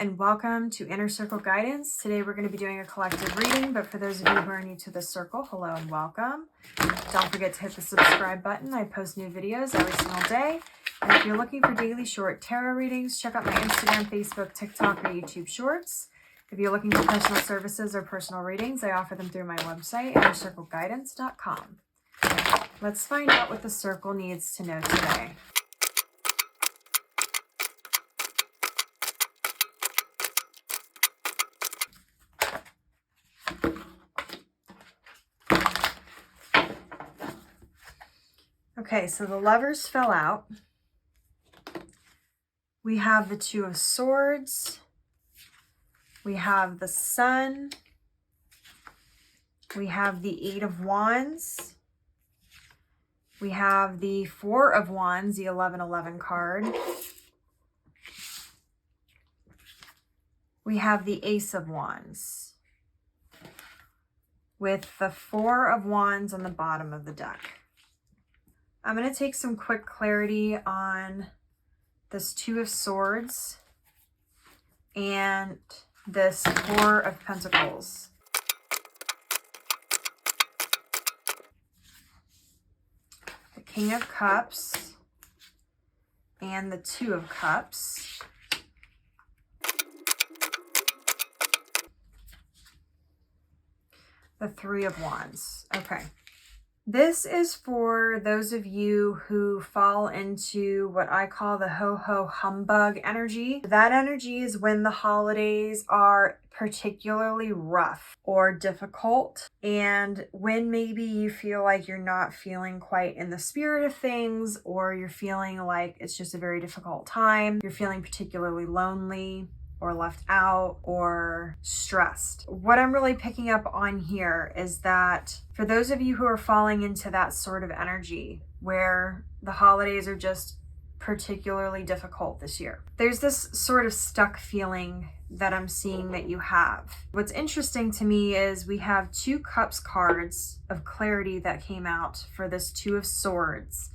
and welcome to Inner Circle Guidance. Today we're going to be doing a collective reading, but for those of you who are new to the circle, hello and welcome. Don't forget to hit the subscribe button. I post new videos every single day. And if you're looking for daily short tarot readings, check out my Instagram, Facebook, TikTok, or YouTube shorts. If you're looking for personal services or personal readings, I offer them through my website, innercircleguidance.com. Let's find out what the circle needs to know today. Okay, so the Lovers fell out. We have the Two of Swords. We have the Sun. We have the Eight of Wands. We have the Four of Wands, the 1111 card. We have the Ace of Wands with the Four of Wands on the bottom of the deck. I'm going to take some quick clarity on this Two of Swords and this Four of Pentacles. The King of Cups and the Two of Cups. The Three of Wands. Okay. This is for those of you who fall into what I call the ho-ho humbug energy. That energy is when the holidays are particularly rough or difficult, and when maybe you feel like you're not feeling quite in the spirit of things, or you're feeling like it's just a very difficult time, you're feeling particularly lonely or left out or stressed. What I'm really picking up on here is that for those of you who are falling into that sort of energy where the holidays are just particularly difficult this year, there's this sort of stuck feeling that I'm seeing that you have. What's interesting to me is we have Two Cups cards of clarity that came out for this Two of Swords.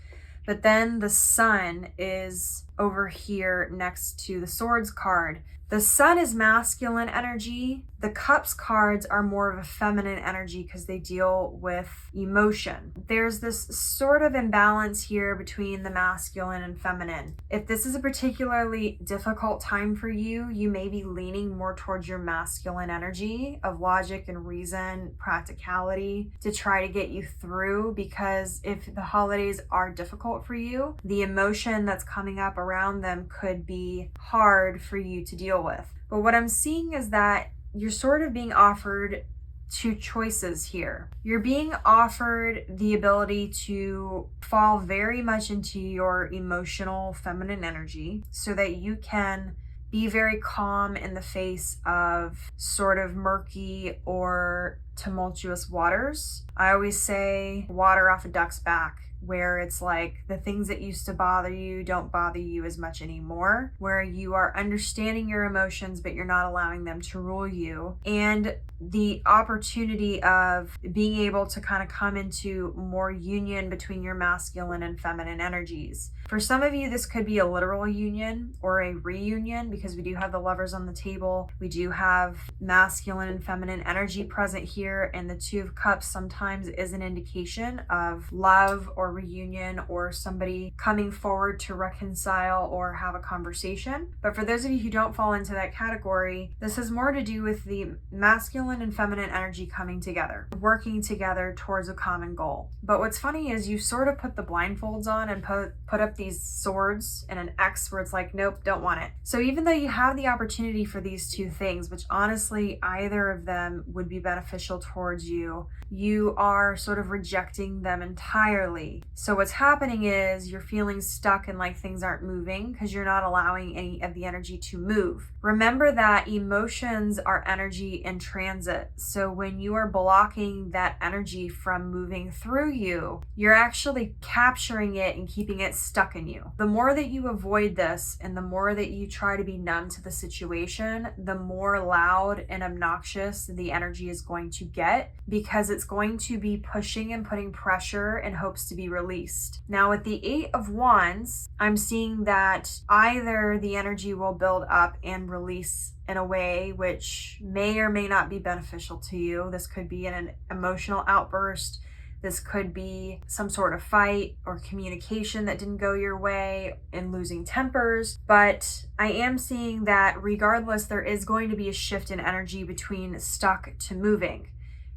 But then the Sun is over here next to the Swords card. The Sun is masculine energy. The Cups cards are more of a feminine energy because they deal with emotion. There's this sort of imbalance here between the masculine and feminine. If this is a particularly difficult time for you, you may be leaning more towards your masculine energy of logic and reason, practicality to try to get you through, because if the holidays are difficult for you, the emotion that's coming up around them could be hard for you to deal with. But what I'm seeing is that you're sort of being offered two choices here. You're being offered the ability to fall very much into your emotional feminine energy so that you can be very calm in the face of sort of murky or tumultuous waters. I always say water off a duck's back, where it's like the things that used to bother you don't bother you as much anymore, where you are understanding your emotions, but you're not allowing them to rule you. And the opportunity of being able to kind of come into more union between your masculine and feminine energies. For some of you, this could be a literal union or a reunion, because we do have the Lovers on the table. We do have masculine and feminine energy present here, and the Two of Cups sometimes is an indication of love or reunion or somebody coming forward to reconcile or have a conversation. But for those of you who don't fall into that category, this has more to do with the masculine and feminine energy coming together, working together towards a common goal. But what's funny is you sort of put the blindfolds on and put up these swords and an X where it's like, nope, don't want it. So even though you have the opportunity for these two things, which honestly either of them would be beneficial towards you, you are sort of rejecting them entirely. So what's happening is you're feeling stuck and like things aren't moving because you're not allowing any of the energy to move. Remember that emotions are energy in transit. So when you are blocking that energy from moving through you, you're actually capturing it and keeping it stuck stuck in you. The more that you avoid this and the more that you try to be numb to the situation, the more loud and obnoxious the energy is going to get, because it's going to be pushing and putting pressure in hopes to be released. Now with the 8 of Wands, I'm seeing that either the energy will build up and release in a way which may or may not be beneficial to you. This could be an emotional outburst. This could be some sort of fight or communication that didn't go your way and losing tempers. But I am seeing that regardless, there is going to be a shift in energy between stuck to moving.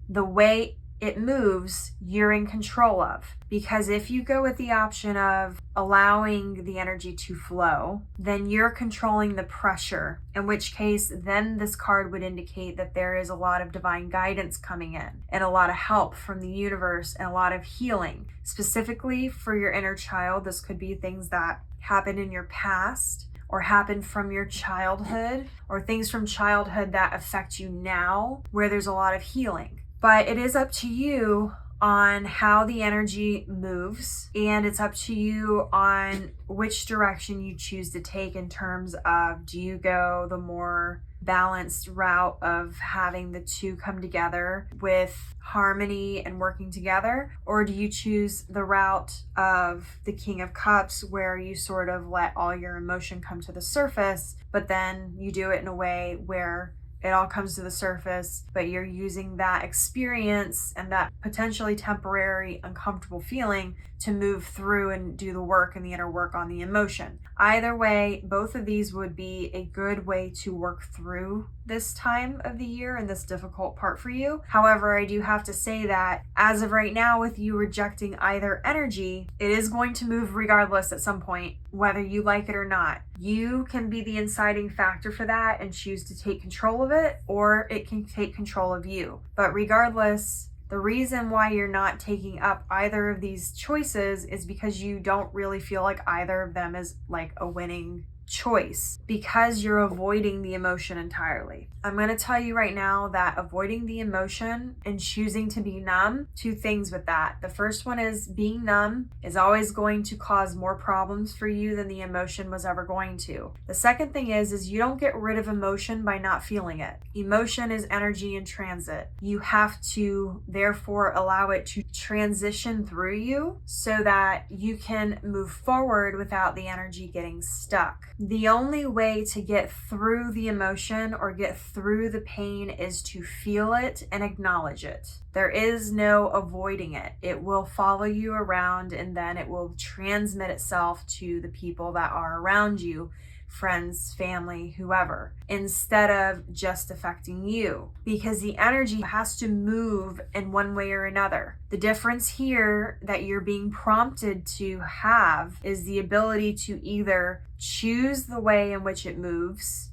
The way it moves, you're in control of. Because if you go with the option of allowing the energy to flow, then you're controlling the pressure, in which case then this card would indicate that there is a lot of divine guidance coming in and a lot of help from the universe and a lot of healing. Specifically for your inner child, this could be things that happened in your past or happened from your childhood, or things from childhood that affect you now, where there's a lot of healing. But it is up to you on how the energy moves, and it's up to you on which direction you choose to take in terms of, do you go the more balanced route of having the two come together with harmony and working together, or do you choose the route of the King of Cups, where you sort of let all your emotion come to the surface, but then you do it in a way where it all comes to the surface, but you're using that experience and that potentially temporary uncomfortable feeling to move through and do the work and the inner work on the emotion. Either way, both of these would be a good way to work through this time of the year and this difficult part for you. However, I do have to say that as of right now, with you rejecting either energy, it is going to move regardless at some point, whether you like it or not. You can be the inciting factor for that and choose to take control of it, or it can take control of you. But regardless, the reason why you're not taking up either of these choices is because you don't really feel like either of them is like a winning choice, because you're avoiding the emotion entirely. I'm going to tell you right now that avoiding the emotion and choosing to be numb, two things with that. The first one is being numb is always going to cause more problems for you than the emotion was ever going to. The second thing is you don't get rid of emotion by not feeling it. Emotion is energy in transit. You have to therefore allow it to transition through you so that you can move forward without the energy getting stuck. The only way to get through the emotion or get through the pain is to feel it and acknowledge it. There is no avoiding it. It will follow you around, and then it will transmit itself to the people that are around you, friends, family, whoever, instead of just affecting you, because the energy has to move in one way or another. The difference here that you're being prompted to have is the ability to either choose the way in which it moves,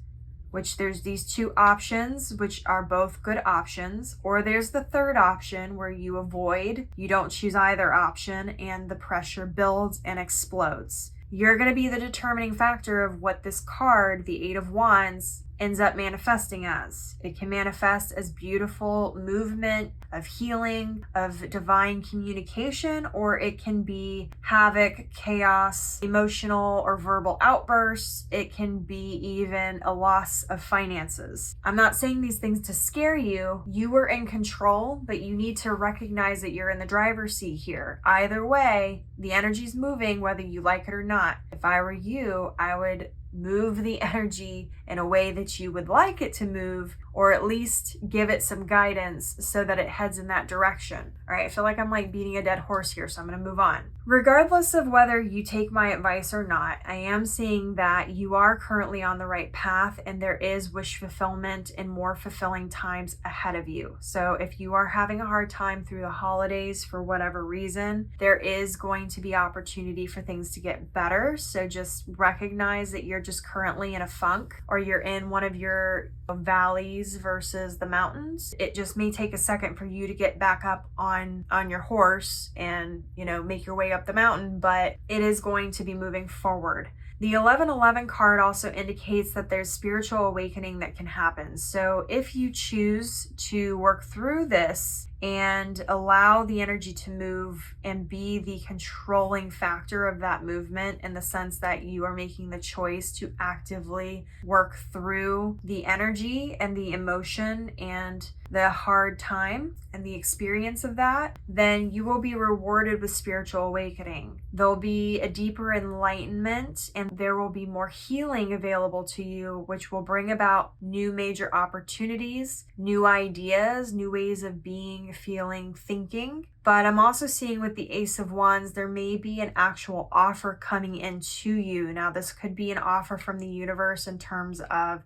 which there's these two options, which are both good options, or there's the third option where you avoid, you don't choose either option, and the pressure builds and explodes. You're going to be the determining factor of what this card, the 8 of Wands, ends up manifesting as. It can manifest as beautiful movement of healing, of divine communication, or it can be havoc, chaos, emotional or verbal outbursts. It can be even a loss of finances. I'm not saying these things to scare you. You are in control, but you need to recognize that you're in the driver's seat here. Either way, the energy's moving whether you like it or not. If I were you, I would move the energy in a way that you would like it to move, or at least give it some guidance so that it heads in that direction. All right, I feel like I'm like beating a dead horse here, so I'm going to move on. Regardless of whether you take my advice or not, I am seeing that you are currently on the right path, and there is wish fulfillment and more fulfilling times ahead of you. So if you are having a hard time through the holidays for whatever reason, there is going to be opportunity for things to get better. So just recognize that you're just currently in a funk, or you're in one of your valleys versus the mountains. It just may take a second for you to get back up on your horse and, make your way up the mountain, but it is going to be moving forward. The 1111 card also indicates that there's spiritual awakening that can happen. So if you choose to work through this and allow the energy to move and be the controlling factor of that movement, in the sense that you are making the choice to actively work through the energy and the emotion and the hard time and the experience of that, then you will be rewarded with spiritual awakening. There'll be a deeper enlightenment, and there will be more healing available to you, which will bring about new major opportunities, new ideas, new ways of being, feeling, thinking. But I'm also seeing with the Ace of Wands, there may be an actual offer coming into you. Now, this could be an offer from the universe in terms of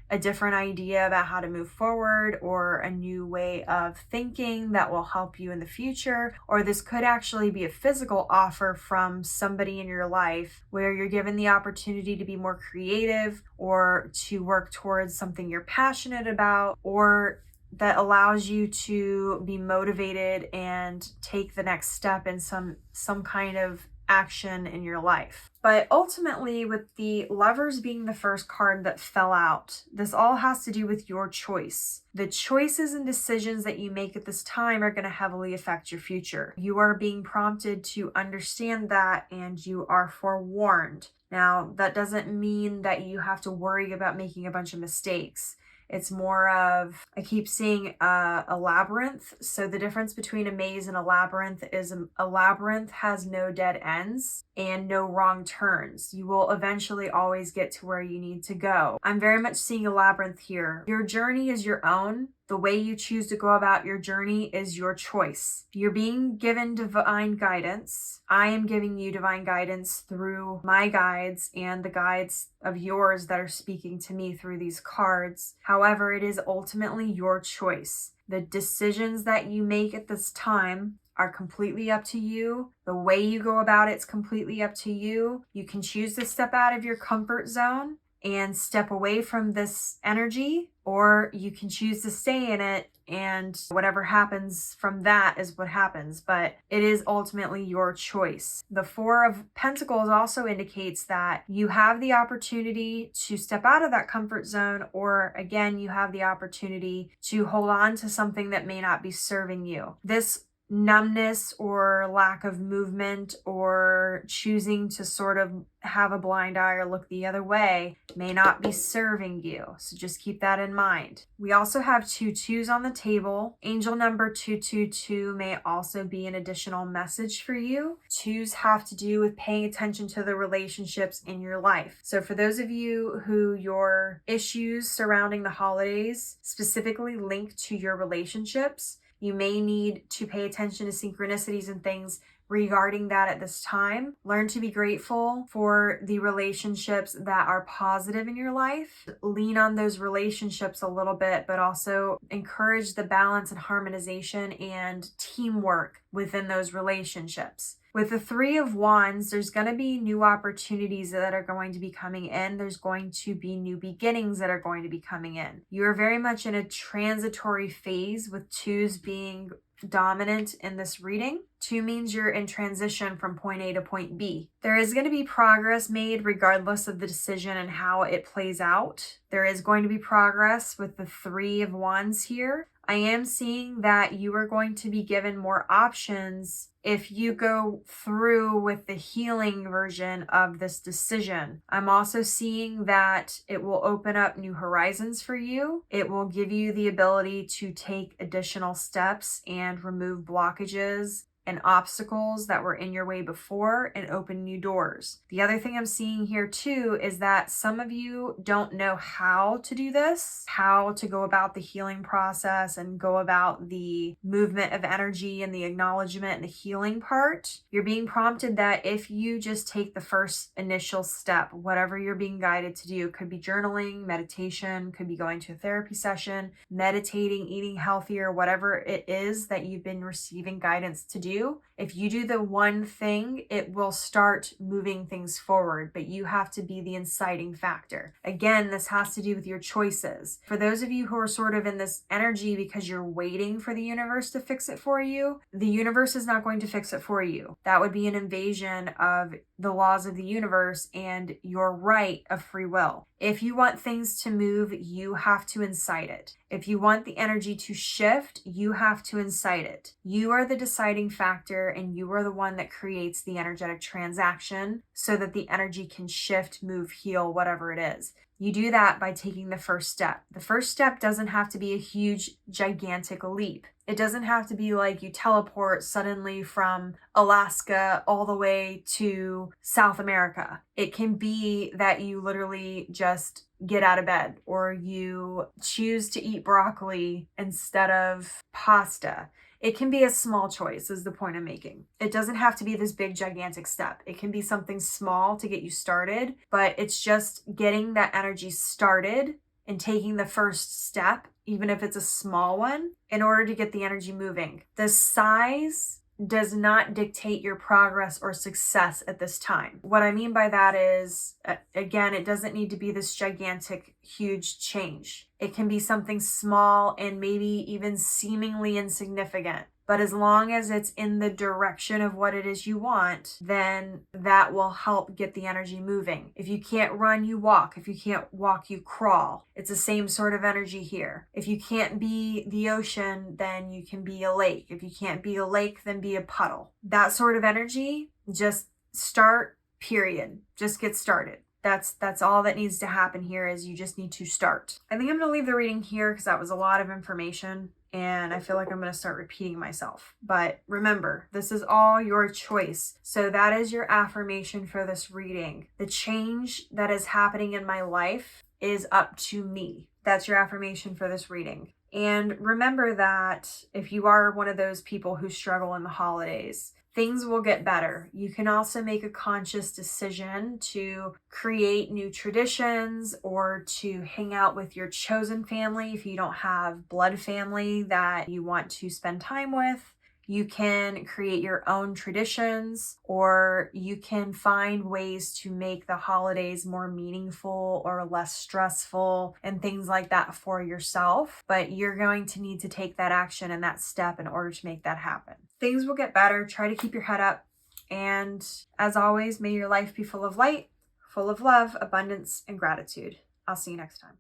a different idea about how to move forward, or a new way of thinking that will help you in the future. Or this could actually be a physical offer from somebody in your life, where you're given the opportunity to be more creative, or to work towards something you're passionate about, or that allows you to be motivated and take the next step in some kind of action in your life. But ultimately, with the Lovers being the first card that fell out, this all has to do with your choice. The choices and decisions that you make at this time are going to heavily affect your future. You are being prompted to understand that, and you are forewarned. Now, that doesn't mean that you have to worry about making a bunch of mistakes. It's more of, I keep seeing a labyrinth. So the difference between a maze and a labyrinth is a labyrinth has no dead ends and no wrong turns. You will eventually always get to where you need to go. I'm very much seeing a labyrinth here. Your journey is your own. The way you choose to go about your journey is your choice. You're being given divine guidance. I am giving you divine guidance through my guides and the guides of yours that are speaking to me through these cards. However, it is ultimately your choice. The decisions that you make at this time are completely up to you. The way you go about it's completely up to you. You can choose to step out of your comfort zone and step away from this energy, or you can choose to stay in it, and whatever happens from that is what happens. But it is ultimately your choice. The Four of Pentacles also indicates that you have the opportunity to step out of that comfort zone, or again, you have the opportunity to hold on to something that may not be serving you. This numbness or lack of movement, or choosing to sort of have a blind eye or look the other way, may not be serving you. So just keep that in mind. We also have 2 2s on the table. Angel number 222 may also be an additional message for you. 2s have to do with paying attention to the relationships in your life. So for those of you who your issues surrounding the holidays specifically link to your relationships, you may need to pay attention to synchronicities and things regarding that at this time. Learn to be grateful for the relationships that are positive in your life. Lean on those relationships a little bit, but also encourage the balance and harmonization and teamwork within those relationships. With the Three of Wands, there's going to be new opportunities that are going to be coming in. There's going to be new beginnings that are going to be coming in. You are very much in a transitory phase, with 2s being dominant in this reading. 2 means you're in transition from point A to point B. There is going to be progress made regardless of the decision and how it plays out. There is going to be progress with the Three of Wands here. I am seeing that you are going to be given more options if you go through with the healing version of this decision. I'm also seeing that it will open up new horizons for you. It will give you the ability to take additional steps and remove blockages and obstacles that were in your way before, and open new doors. The other thing I'm seeing here too is that some of you don't know how to do this, how to go about the healing process and go about the movement of energy and the acknowledgement and the healing part. You're being prompted that if you just take the first initial step, whatever you're being guided to do, could be journaling, meditation, could be going to a therapy session, meditating, eating healthier, whatever it is that you've been receiving guidance to do. If you do the one thing, it will start moving things forward, but you have to be the inciting factor. Again, this has to do with your choices. For those of you who are sort of in this energy because you're waiting for the universe to fix it for you, the universe is not going to fix it for you. That would be an invasion of the laws of the universe and your right of free will. If you want things to move, you have to incite it. If you want the energy to shift, you have to incite it. You are the deciding factor, and you are the one that creates the energetic transaction so that the energy can shift, move, heal, whatever it is. You do that by taking the first step. The first step doesn't have to be a huge, gigantic leap. It doesn't have to be like you teleport suddenly from Alaska all the way to South America. It can be that you literally just get out of bed, or you choose to eat broccoli instead of pasta. It can be a small choice, is the point I'm making. It doesn't have to be this big, gigantic step. It can be something small to get you started, but it's just getting that energy started and taking the first step, even if it's a small one, in order to get the energy moving. The size does not dictate your progress or success at this time. What I mean by that is, again, it doesn't need to be this gigantic, huge change. It can be something small and maybe even seemingly insignificant. But as long as it's in the direction of what it is you want, then that will help get the energy moving. If you can't run, you walk. If you can't walk, you crawl. It's the same sort of energy here. If you can't be the ocean, then you can be a lake. If you can't be a lake, then be a puddle. That sort of energy, just start, period. Just get started. That's all that needs to happen here, is you just need to start. I think I'm going to leave the reading here because that was a lot of information, and I feel like I'm going to start repeating myself. But remember, this is all your choice. So that is your affirmation for this reading. The change that is happening in my life is up to me. That's your affirmation for this reading. And remember that if you are one of those people who struggle in the holidays, things will get better. You can also make a conscious decision to create new traditions or to hang out with your chosen family if you don't have blood family that you want to spend time with. You can create your own traditions, or you can find ways to make the holidays more meaningful or less stressful and things like that for yourself. But you're going to need to take that action and that step in order to make that happen. Things will get better. Try to keep your head up. And as always, may your life be full of light, full of love, abundance, and gratitude. I'll see you next time.